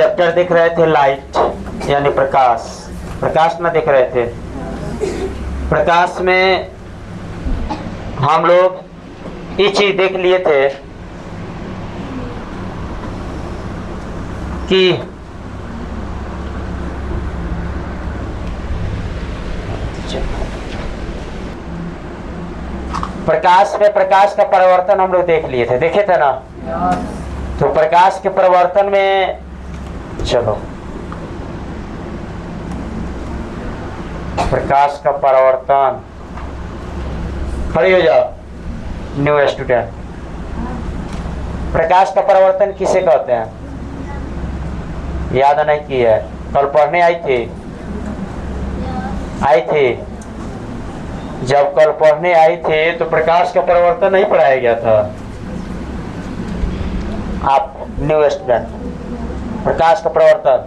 Chapter देख रहे थे लाइट यानी प्रकाश। प्रकाश में देख रहे थे। प्रकाश में हम लोग ये चीज देख लिए थे कि प्रकाश में प्रकाश का परिवर्तन हम लोग देख लिए थे, देखे थे ना। तो प्रकाश के परिवर्तन में चलो प्रकाश का परिवर्तन, खड़ी हो जाओ न्यू स्टूडेंट। प्रकाश का परिवर्तन किसे कहते हैं? याद नहीं की है? कल पढ़ने आई थी जब कल पढ़ने आई थे तो प्रकाश का परिवर्तन नहीं पढ़ाया गया था। आप न्यू स्टूडेंट, प्रकाश का परिवर्तन,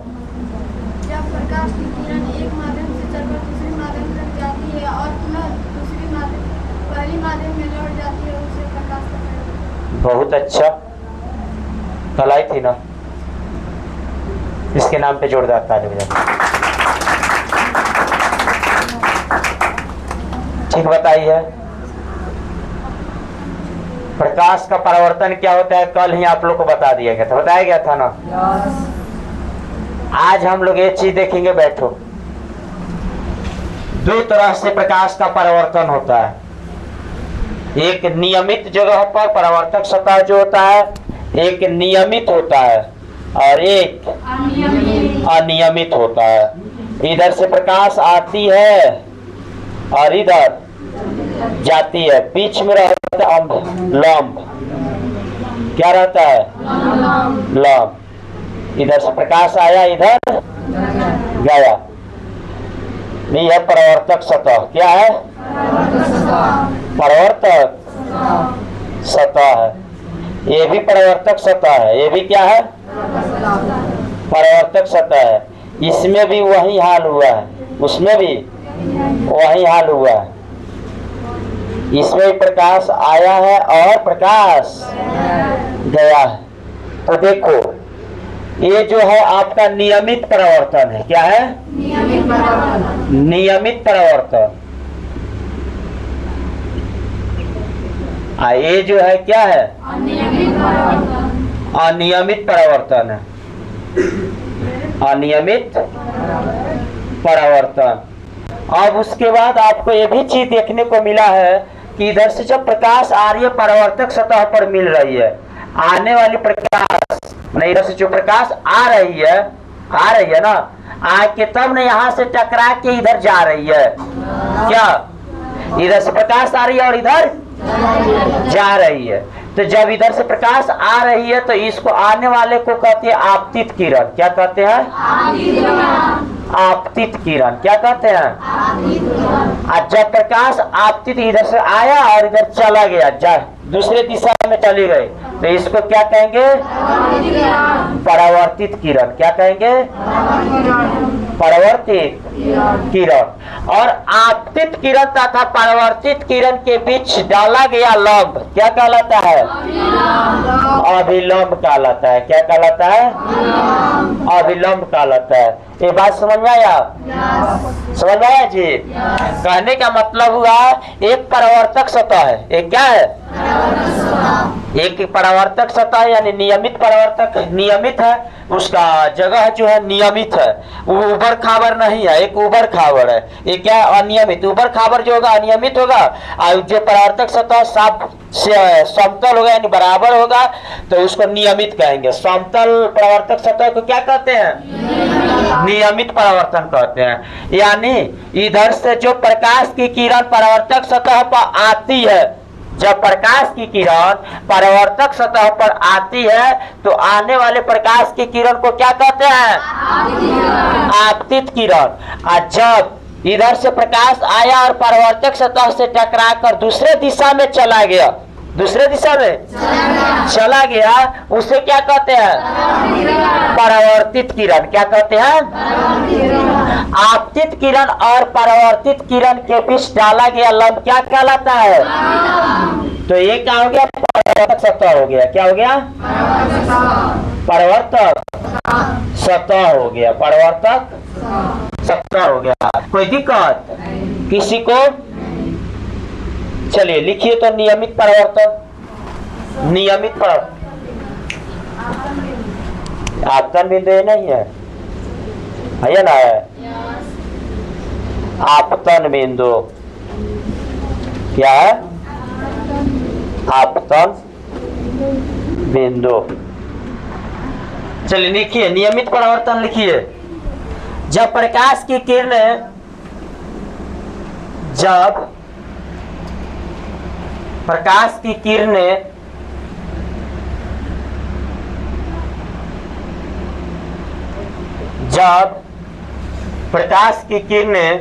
जब प्रकाश की किरण एक माध्यम से चलकर दूसरे माध्यम तक जाती है और पुनः दूसरी माध्यम पहली माध्यम में लौट जाती है, उसे प्रकाश का परिवर्तन। बहुत अच्छा, कल आई थी ना। इसके नाम पे जोरदार ताली बजाओ। ठीक बताइए, प्रकाश का परिवर्तन क्या होता है? कल ही आप लोग को बता दिया गया था, बताया गया था ना। आज हम लोग ये चीज देखेंगे। बैठो। दो तरह से प्रकाश का परिवर्तन होता है। एक नियमित जगह पर परावर्तक सतह जो होता है, एक नियमित होता है और एक अनियमित होता है। इधर से प्रकाश आती है और इधर जाती है। बीच में रहता है लंब। क्या रहता है? लंब। इधर से प्रकाश आया, इधर गया। नहीं है परावर्तक सतह। क्या है? परावर्तक सतह है। ये भी परावर्तक सतह है। ये भी क्या है? परावर्तक सतह है। इसमें भी वही हाल हुआ है, उसमें भी वही हाल हुआ है। इसमें प्रकाश आया है और प्रकाश गया है। तो देखो, ये जो है आपका नियमित परावर्तन है। क्या है? नियमित परावर्तन। ये जो है क्या है? अनियमित परावर्तन है। अनियमित परावर्तन। अब उसके बाद आपको ये भी चीज देखने को मिला है कि इधर से जब प्रकाश आ रही है परावर्तक सतह पर मिल रही है, आने वाली प्रकाश नहीं, इधर से जो प्रकाश आ रही है ना, आके तब न यहाँ से टकरा के इधर जा रही है। क्या? इधर से प्रकाश आ रही है और इधर जा रही है। तो जब इधर से प्रकाश आ रही है तो इसको आने वाले को कहते हैं आपतित किरण। क्या कहते हैं? आपतित किरण। क्या कहते हैं? और जब प्रकाश आपतित इधर से आया और इधर चला गया, दूसरे दिशा में चली गई, तो इसको क्या कहेंगे? परावर्तित किरण। क्या कहेंगे? परावर्तित किरण। और आपतित किरण तथा परावर्तित किरण के बीच डाला गया लंब क्या कहलाता है? अभिलंब कहलाता है। क्या कहलाता है? अभिलंब कहलाता है। ये बात समझ में आया? समझ में आया जी? कहने का मतलब हुआ एक परावर्तक सतह है। एक क्या है? एक परावर्तक सतह यानी नियमित परावर्तक, नियमित है, उसका जगह जो है नियमित है, वो उबड़ खाबड़ नहीं है। एक उबड़ खाबड़ है। ये क्या है? अनियमित। उबड़ खाबड़ जो होगा अनियमित होगा, और जो परावर्तक सतह साफ समतल होगा यानी बराबर होगा तो उसको नियमित कहेंगे। समतल परावर्तक सतह को क्या कहते हैं? नियमित परावर्तन कहते हैं। यानी इधर से जो प्रकाश की किरण परावर्तक सतह पर आती है, जब प्रकाश की किरण परावर्तक सतह पर आती है तो आने वाले प्रकाश की किरण को क्या कहते हैं? आपतित किरण। और जब इधर से प्रकाश आया और परावर्तक सतह से टकराकर दूसरे दिशा में चला गया, दूसरे दिशा में चला गया, उसे क्या कहते हैं? परावर्तित किरण। क्या कहते हैं? आपतित किरण और परावर्तित किरण के बीच डाला गया लंब क्या कहलाता है? तो ये क्या हो गया? परावर्तक सतह हो गया। क्या हो गया? परावर्तक सतह हो गया, परावर्तक सतह हो गया। कोई दिक्कत किसी को? चलिए लिखिए तो नियमित परावर्तन। नियमित परावर्तन आपतन बिंदु नहीं है ना? है आपतन बिंदु। क्या है? आपतन बिंदु। चलिए लिखिए नियमित परावर्तन लिखिए। जब प्रकाश की किरणें जब प्रकाश की किरणें जब प्रकाश की किरणें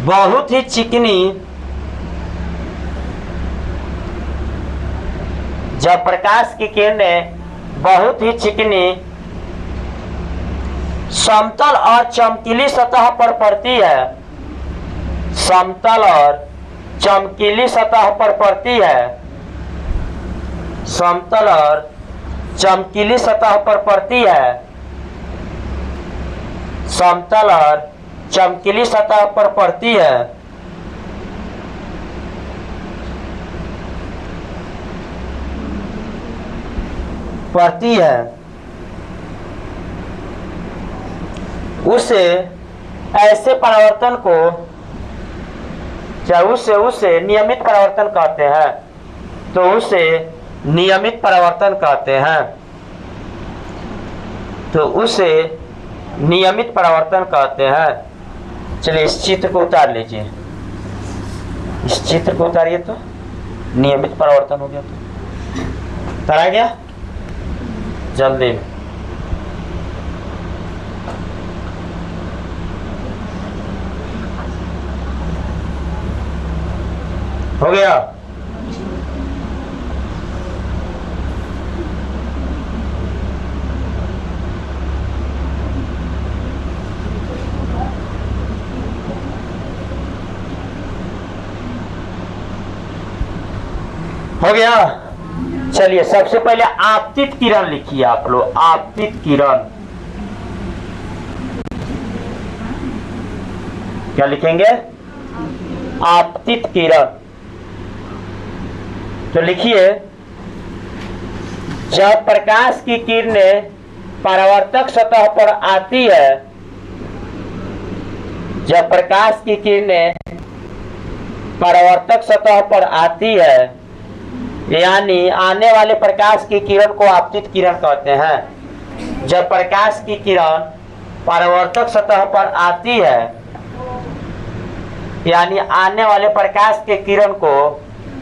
बहुत ही चिकनी जब प्रकाश की किरणें बहुत ही चिकनी समतल और चमकीली सतह पर पड़ती है, समतल और चमकीली सतह पर पड़ती है, समतल और चमकीली सतह पर पड़ती है, समतल और चमकीली सतह पर पड़ती है, पड़ती है, उसे ऐसे परावर्तन को चाहे उसे नियमित परावर्तन कहते हैं। तो उसे नियमित परावर्तन कहते हैं। तो उसे नियमित परावर्तन कहते हैं। चलिए इस चित्र को उतार लीजिए, इस चित्र को उतारिए तो नियमित परावर्तन हो गया। तो उतारा गया जल्दी में। हो गया? हो गया। चलिए सबसे पहले आपतित किरण लिखिए आप लोग। आपतित किरण क्या लिखेंगे? आपतित किरण। तो लिखिए जब प्रकाश की किरणें परावर्तक सतह पर आती है, जब प्रकाश की किरणें परावर्तक सतह पर आती है, यानी आने वाले प्रकाश की किरण को आपतित किरण कहते हैं। जब प्रकाश की किरण परावर्तक सतह पर आती है, यानी आने वाले प्रकाश के किरण को,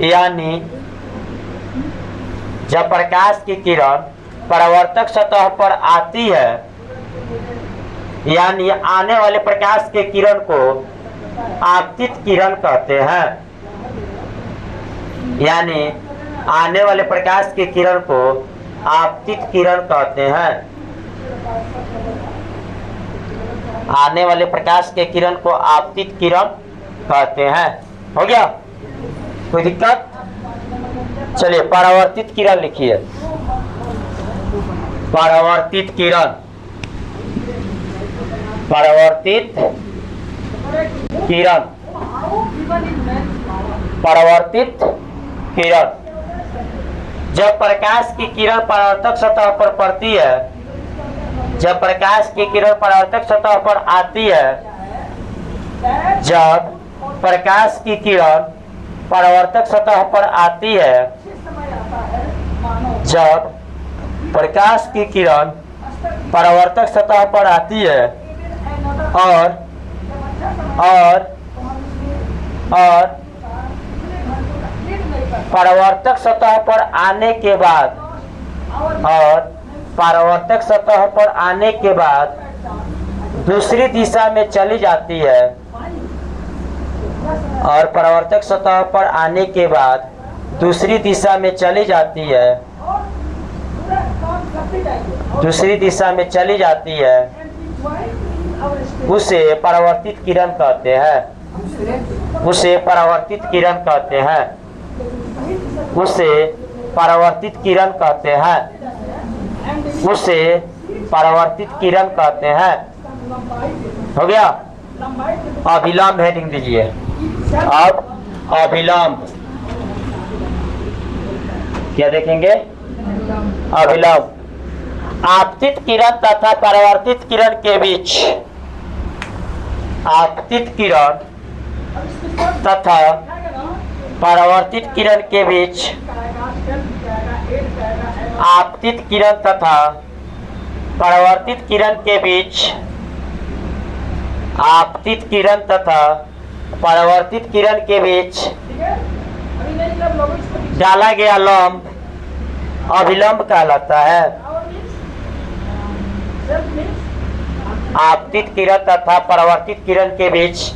यानी जब प्रकाश की किरण परावर्तक सतह पर आती है, यानी आने वाले प्रकाश के किरण को आपतित किरण कहते हैं। यानी आने वाले प्रकाश के किरण को आपतित किरण कहते हैं। आने वाले प्रकाश के किरण को आपतित किरण कहते हैं। हो गया? कोई दिक्कत? चलिए परावर्तित किरण लिखिए। परावर्तित किरण, परावर्तित किरण, परावर्तित किरण। जब प्रकाश की किरण परावर्तक सतह पर पड़ती है, जब प्रकाश की किरण परावर्तक सतह पर आती है, जब प्रकाश की किरण परावर्तक सतह पर आती है, जब प्रकाश की किरण परावर्तक सतह पर आती है और परावर्तक सतह पर आने के बाद, और परावर्तक सतह पर आने के बाद दूसरी दिशा में चली जाती है, और परावर्तक सतह पर आने के बाद दूसरी दिशा में चली जाती है, दूसरी दिशा में चली जाती है, उसे परावर्तित किरण कहते हैं। उसे परावर्तित किरण कहते हैं। उसे परावर्तित किरण कहते हैं। उसे परावर्तित किरण कहते हैं। हो गया। अभिलंब हेडिंग दीजिए। अब अभिलंब क्या देखेंगे? अभिलंब आपतित किरण तथा परावर्तित किरण के बीच, आपतित किरण तथा परावर्तित किरण के बीच, आपतित किरण तथा परावर्तित किरण के बीच, आपतित किरण तथा परावर्तित किरण के बीच डाला गया लंब अभिलंब कहलाता है। आपतित किरण तथा परावर्तित किरण के बीच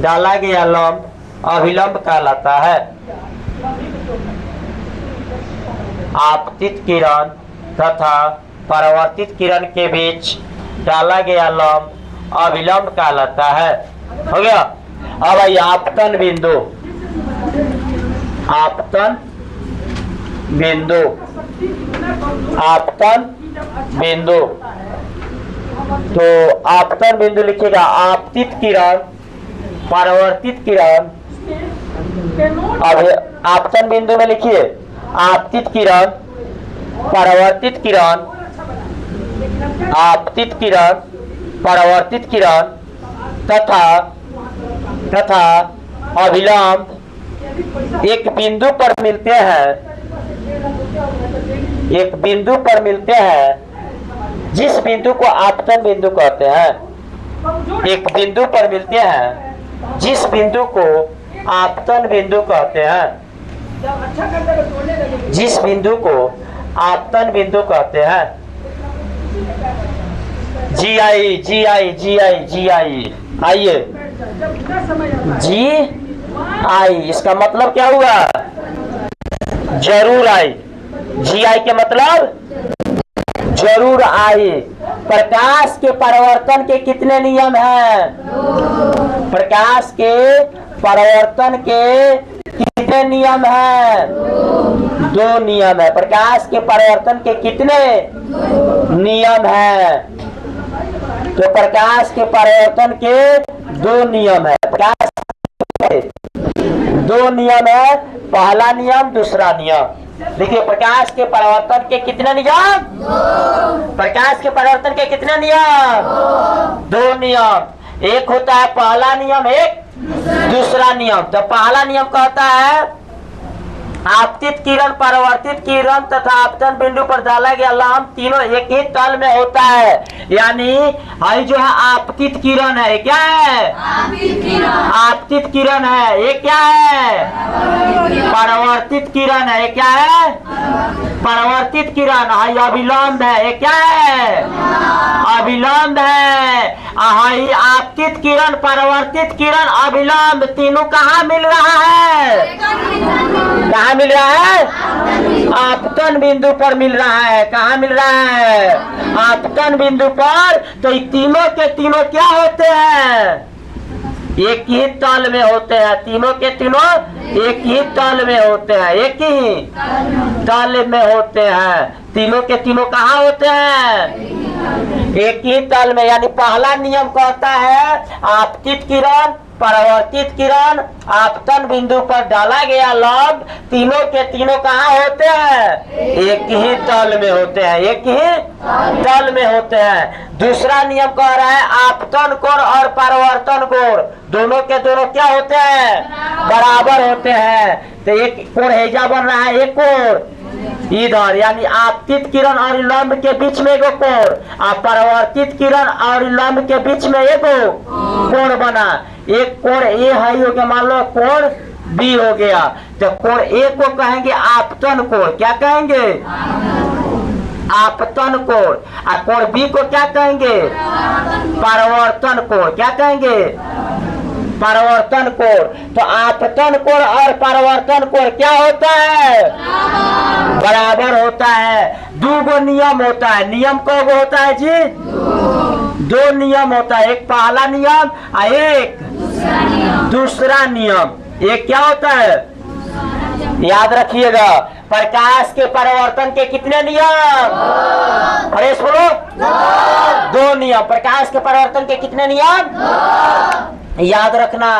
डाला गया लंब अभिलंब कहलाता है। आपतित किरण तथा परावर्तित किरण के बीच डाला गया लंब अभिलंब कहलाता है। हो गया। अब आइए आपतन बिंदु। आपतन बिंदु, आपतन बिंदु। तो आपतन बिंदु लिखिएगा आपतित किरण, परावर्तित किरण। अब आपतन बिंदु में लिखिए आपतित किरण, परावर्तित किरण, आपतित किरण, परावर्तित किरण तथा अभिलंब एक बिंदु पर मिलते हैं, एक बिंदु पर मिलते हैं जिस बिंदु को आपतन बिंदु कहते हैं। एक बिंदु पर मिलते हैं जिस बिंदु को आपतन बिंदु कहते हैं, जिस बिंदु को आपतन बिंदु कहते हैं। जी आई जी आई जी आई जी आई, आइए जी आई, इसका मतलब क्या हुआ? जरूर आई। जी आई के मतलब जरूर आई। प्रकाश के परावर्तन के कितने नियम हैं? प्रकाश के परावर्तन के कितने नियम हैं? 2 नियम है। प्रकाश के परावर्तन के कितने नियम हैं? तो प्रकाश के परावर्तन के 2 नियम है। प्रकाश के 2 नियम है, पहला नियम, दूसरा नियम। देखिए प्रकाश के परावर्तन के कितने नियम? प्रकाश के परावर्तन के कितने नियम? 2 नियम। एक होता है पहला नियम, एक दूसरा नियम। तो पहला नियम कहता है आपतित किरण, परावर्तित किरण तथा आपतन बिंदु पर डाला गया लंब तीनों एक ही तल में होता है। यानी ये जो है आपतित किरण है, क्या है? आपतित किरण है। ये क्या है? परावर्तित किरण है। ये क्या है? परावर्तित किरण है। अभिलंब है। ये क्या है? अभिलंब है। ये आपतित किरण, परावर्तित किरण, अभिलंब तीनों कहाँ मिल रहा है? कहाँ मिल रहा है? आपतन बिंदु पर मिल रहा है। कहाँ मिल रहा है? आपतन बिंदु पर। तो तीनों के तीनों क्या होते हैं? एक ही तल में होते हैं। तीनों के तीनों एक ही तल में होते हैं। एक ही तल में होते हैं। तीनों के तीनों कहाँ होते हैं? एक ही तल में। यानी पहला नियम कहता है आपतित किरण, परावर्तित किरण, आपतन बिंदु पर डाला गया लंब तीनों के तीनों कहाँ होते हैं? एक ही तल में होते हैं। एक ही तल में होते हैं। दूसरा नियम कह रहा है आपतन कोण और परावर्तन कोण दोनों के दोनों क्या होते हैं? बराबर होते हैं। तो एक कोण हेजा बन रहा है, एक कोण इधर, यानी आपतित किरण और लंब के बीच में एगो कोण, और परावर्तित किरण और लंब के बीच में एगो कोण बना। एक कोण ए है, हो गया, मान लो कोण बी हो गया। तो कोण ए को कहेंगे आपतन कोण। क्या कहेंगे? आपतन कोण। और कोण बी को क्या कहेंगे? परावर्तन कोण। क्या कहेंगे? परावर्तन कोण। तो आपतन कोण और परावर्तन कोण क्या होता है? बराबर होता है। 2 नियम होता है। नियम कौन होता है जी? 2 नियम होता है। एक पहला नियम और एक दूसरा नियम। एक क्या होता है? याद रखिएगा, प्रकाश के परावर्तन के कितने नियम? अरे दो नियम। प्रकाश के परिवर्तन के कितने नियम? याद रखना,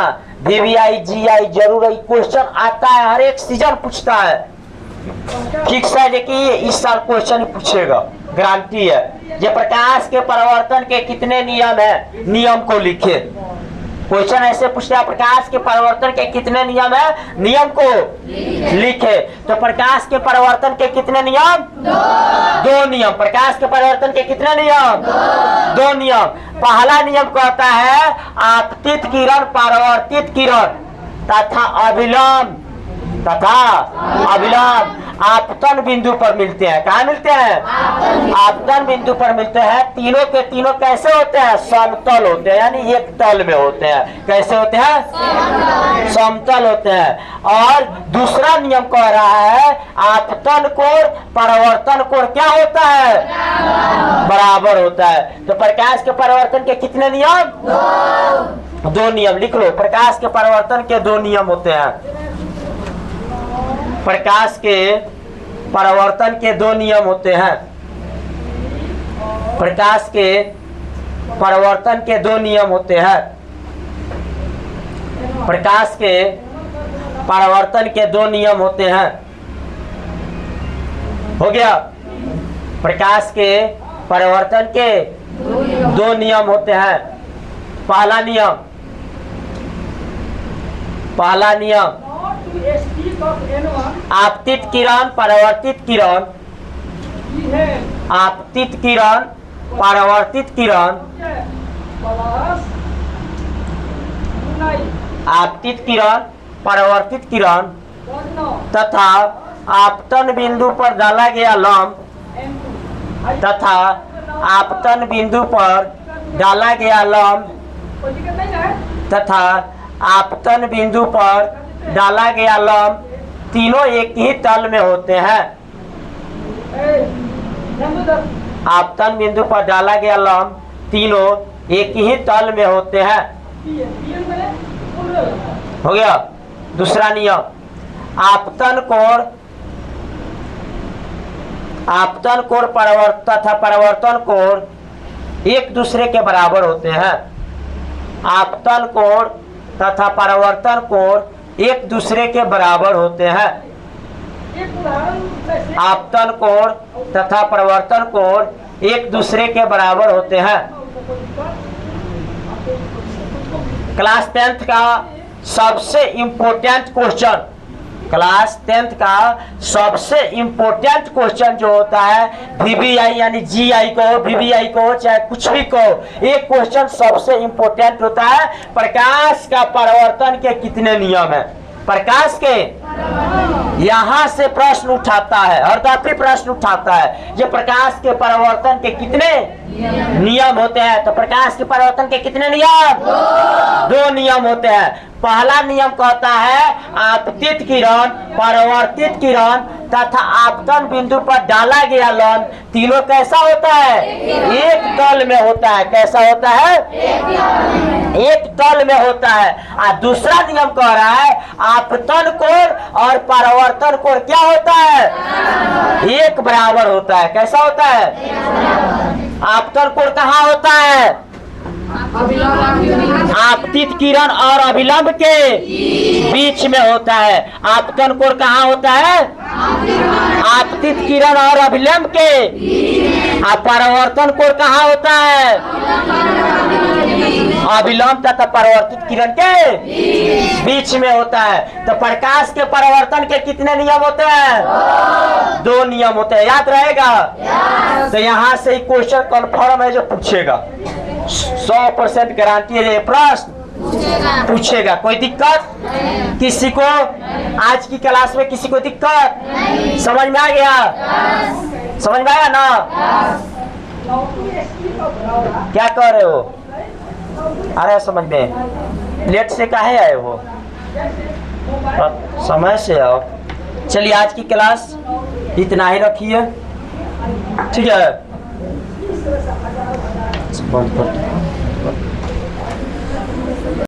VVI GI जरूर क्वेश्चन आता है, हर एक सीजन पूछता है। फिक्स है देखिए, इस साल क्वेश्चन पूछेगा, गारंटी है। ये प्रकाश के परिवर्तन के कितने नियम है, नियम को लिखे। क्वेश्चन ऐसे पूछता है, प्रकाश के परिवर्तन के कितने नियम है, नियम को लिखे। तो प्रकाश के परिवर्तन के कितने नियम? दो नियम। प्रकाश के परिवर्तन के कितने नियम? दो नियम। पहला नियम कहता है आपतित किरण, परावर्तित किरण तथा अभिलंब आपतन बिंदु पर मिलते हैं। कहाँ मिलते हैं? आपतन बिंदु पर मिलते हैं। तीनों के तीनों कैसे होते हैं? समतल होते हैं, यानी एक तल में होते हैं। कैसे होते हैं? समतल होते हैं। और दूसरा नियम कह रहा है आपतन कोण परावर्तन कोण क्या होता है? बराबर होता है। तो प्रकाश के परिवर्तन के कितने नियम? दो नियम। लिख लो, प्रकाश के परिवर्तन के दो नियम होते हैं। प्रकाश के परावर्तन के दो नियम होते हैं। प्रकाश के परावर्तन के दो नियम होते हैं। प्रकाश के परावर्तन के दो नियम होते हैं। हो गया? प्रकाश के परावर्तन के दो नियम होते हैं। पहला नियम आपतित किरण परावर्तित किरण, आपतित किरण परावर्तित किरण, आपतित किरण परावर्तित किरण तथा आपतन बिंदु पर डाला गया लंब तथा आपतन बिंदु पर डाला गया लंब तथा आपतन बिंदु पर डाला गया लंब तीनों एक ही तल में होते हैं। आपतन बिंदु पर डाला गया लंब तीनों एक ही तल में होते हैं। हो गया? दूसरा नियम आपतन कोण तथा परावर्तन कोण एक दूसरे के बराबर होते हैं। आपतन कोण तथा परावर्तन कोण एक दूसरे के बराबर होते हैं। आपतन कोण तथा परावर्तन कोण एक दूसरे के बराबर होते हैं। क्लास 10th का सबसे इम्पोर्टेंट क्वेश्चन, क्लास 10th का सबसे इम्पोर्टेंट क्वेश्चन जो होता है VVI यानी GI को, VVI को चाहे कुछ भी को, एक क्वेश्चन सबसे इम्पोर्टेंट होता है प्रकाश का परावर्तन के कितने नियम है। प्रकाश के यहाँ से प्रश्न उठाता है, हर दफे प्रश्न उठाता है ये प्रकाश के परावर्तन के कितने नियम होते हैं। तो प्रकाश के परावर्तन के कितने नियम? दो नियम होते हैं। पहला नियम कहता है आपतित किरण परावर्तित किरण तथा आपतन बिंदु पर डाला गया लंब तीनों कैसा होता है? एक तल में होता है। कैसा होता है? एक तल में होता है। और दूसरा नियम कह रहा है आपतन कोण और परावर्तन कोण क्या होता है? एक बराबर होता है। कैसा होता है? आपतन कोण कहाँ होता है? आपतित किरण और अभिलंब के बीच में होता है। आपतन कोण कहाँ होता है? आपतित किरण और अभिलंब के। परावर्तन कोण कहाँ होता है? अभिलंब तथा परावर्तित किरण के बीच में होता है। तो प्रकाश के परावर्तन के कितने नियम होते हैं? दो नियम होते हैं। याद रहेगा? तो यहाँ से क्वेश्चन कन्फर्म है जो पूछेगा, 100% गारंटी है ये प्रश्न पूछेगा। कोई दिक्कत किसी को? आज की क्लास में किसी को दिक्कत? समझ में आ गया? समझ में आया ना? क्या कर रहे हो? आ रहा है समझ में? लेट से काहे आए हो? समय से आओ। चलिए आज की क्लास इतना ही रखिए, ठीक है? बंद कर।